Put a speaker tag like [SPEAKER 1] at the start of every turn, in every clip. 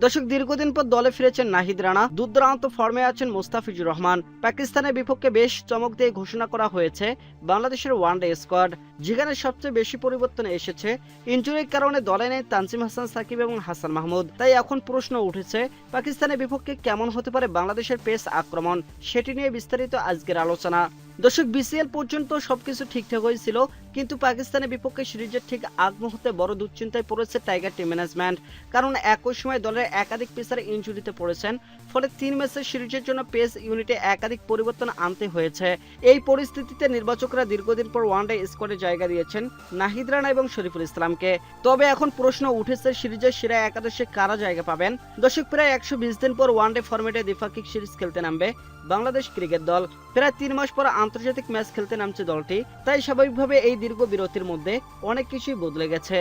[SPEAKER 1] দর্শক, দীর্ঘদিন পর দলে ফিরেছেন নাহিদ রানা, দুর্দান্ত ফর্মে আছেন মুস্তাফিজুর রহমান। পাকিস্তানের বিপক্ষে বেশ চমক দিয়ে ঘোষণা করা হয়েছে বাংলাদেশের ওয়ানডে স্কোয়াড, যেখানে সবচেয়ে বেশি পরিবর্তন এসেছে। ইনজুরির কারণে দলে নেই তানজিম হাসান সাকিব এবং হাসান মাহমুদ। তাই এখন প্রশ্ন উঠেছে পাকিস্তানের বিপক্ষে কেমন হতে পারে বাংলাদেশের পেস আক্রমণ, সেটি নিয়ে বিস্তারিত আজকের আলোচনা। দর্শক, বিসিএল পর্যন্ত সবকিছু ঠিকঠাক হয়েছিল, কিন্তু পাকিস্তানের বিপক্ষে সিরিজের ঠিক আগ মুহূর্তে বড় দুশ্চিন্তায় পড়েছে টাইগার টিম ম্যানেজমেন্ট। কারণ একই সময় দলের একাধিক পেসার ইনজুরিতে পড়েছেন, ফলে 3 ম্যাচের সিরিজের জন্য পেস ইউনিটে একাধিক পরিবর্তন আনতে হয়েছে। এই পরিস্থিতিতে নির্বাচকরা দীর্ঘদিন পর ওয়ানডে স্কোয়াডে জায়গা দিয়েছেন নাহিদ রানা এবং শরীফুল ইসলামকে। তবে এখন প্রশ্ন উঠেছে সিরিজের সেরা একাদশে কারা জায়গা পাবেন। দর্শক, প্রায় 120 দিন পর ওয়ানডে ফরম্যাটে দ্বিপাক্ষিক সিরিজ খেলতে নামবে বাংলাদেশ ক্রিকেট দল। প্রায় 3 মাস পর আন্তর্জাতিক ম্যাচ খেলতে নামছে দলটি। তাই স্বাভাবিকভাবে এই দীর্ঘ বিরতির মধ্যে অনেক কিছুই বদলে গেছে,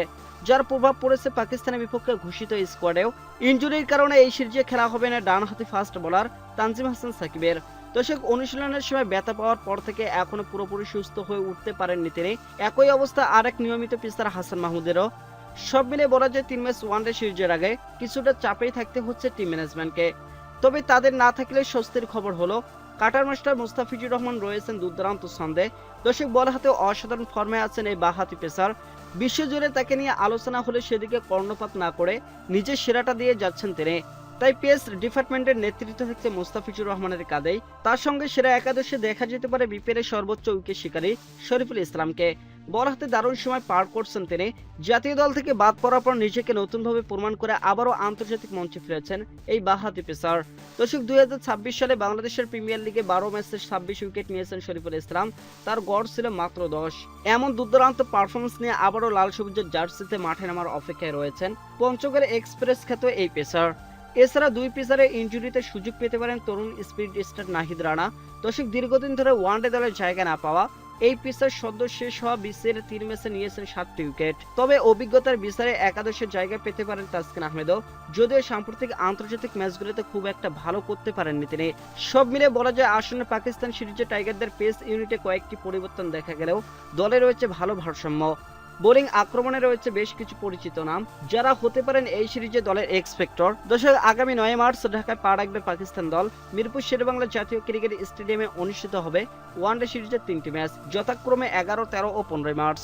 [SPEAKER 1] যার প্রভাব পড়েছে পাকিস্তানের বিপক্ষে ঘোষিত স্কোয়াডেও। ইনজুরির কারণে এই সিরিজে খেলা হবে না ডানহাতি ফাস্ট বোলার তানজিম হাসান সাকিবের। দর্শক, অনুশীলনের সময় ব্যথা পাওয়ার পর থেকে এখনো পুরোপুরি সুস্থ হয়ে উঠতে পারেননি তিনি। একই অবস্থা আরেক নিয়মিত পেসার হাসান মাহমুদেরও। সব মিলে বলা যায় 3 ম্যাচ ওয়ানডে সিরিজের আগে কিছুটা চাপেই থাকতে হচ্ছে টিম ম্যানেজমেন্টকে। তবে তাদের না থাকলে স্বস্তির খবর হলো কাটার মাস্টার মুস্তাফিজুর রহমান রয়েছেন দুর্দান্ত ছন্দে। দর্শক, বল হাতে অসাধারণ ফর্মে আছেন এই বাঁহাতি পেসার। বিশ্বজুড়ে তাকে নিয়ে আলোচনা হলে সেদিকে কর্ণপাত না করে নিজের সেরাটা দিয়ে যাচ্ছেন তিনি। তাই পেস ডিপার্টমেন্টের নেতৃত্ব থাকছে মুস্তাফিজুর রহমানের কাঁধেই। তার সঙ্গে সেরা একাদশে দেখা যেতে পারে বিপিএলের সর্বোচ্চ উইকেট শিকারী শরীফুল ইসলামকে। বল হাতে দারুণ সময় পার করছেন তিনি। জাতীয় দল থেকে বাদ পড়ার পর নিজেকে নতুনভাবে প্রমাণ করে আবারও আন্তর্জাতিক মঞ্চে ফিরেছেন এই বাঁহাতি পেসার। দর্শক, 2026 সালে বাংলাদেশের প্রিমিয়ার লিগে 12 ম্যাচে 26 উইকেট নিয়েছেন শরীফুল ইসলাম। তার গড় ছিল মাত্র 10। এমন দুর্দান্ত পারফরমেন্স নিয়ে আবারও লাল সবুজের জার্সিতে মাঠে নামার অপেক্ষায় রয়েছেন পঞ্চগড় এক্সপ্রেস খ্যাত এই পেসার। এছাড়া দুই পেসারে ইনজুরিতে সুযোগ পেতে পারেন তরুণ স্পিড স্টার নাহিদ রানা। দর্শক, দীর্ঘদিন ধরে ওয়ানডে দলের জায়গা না পাওয়া এই পেসার সদ্য শেষ হওয়া বিসিএল 3 ম্যাচে নিয়েছেন 7টি উইকেট। তবে অভিজ্ঞতার বিচারে একাদশের জায়গা পেতে পারেন তাসকিন আহমেদও, যদিও সাম্প্রতিক আন্তর্জাতিক ম্যাচগুলোতে খুব একটা ভালো করতে পারেননি তিনি। সব মিলে বলা যায় আসন্ন পাকিস্তান সিরিজে টাইগারদের পেস ইউনিটে কয়েকটি পরিবর্তন দেখা গেলেও দলে রয়েছে ভালো ভারসাম্য। বোলিং আক্রমণে রয়েছে বেশ কিছু পরিচিত নাম, যারা হতে পারেন এই সিরিজে দলের এক্সপেক্টর। দর্শক, আগামী 9 মার্চ ঢাকায় পা রাখবে পাকিস্তান দল। মিরপুর শেরেবাংলা জাতীয় ক্রিকেট স্টেডিয়ামে অনুষ্ঠিত হবে ওয়ানডে সিরিজের 3টি ম্যাচ, যথাক্রমে 11, 13 ও 15 মার্চ।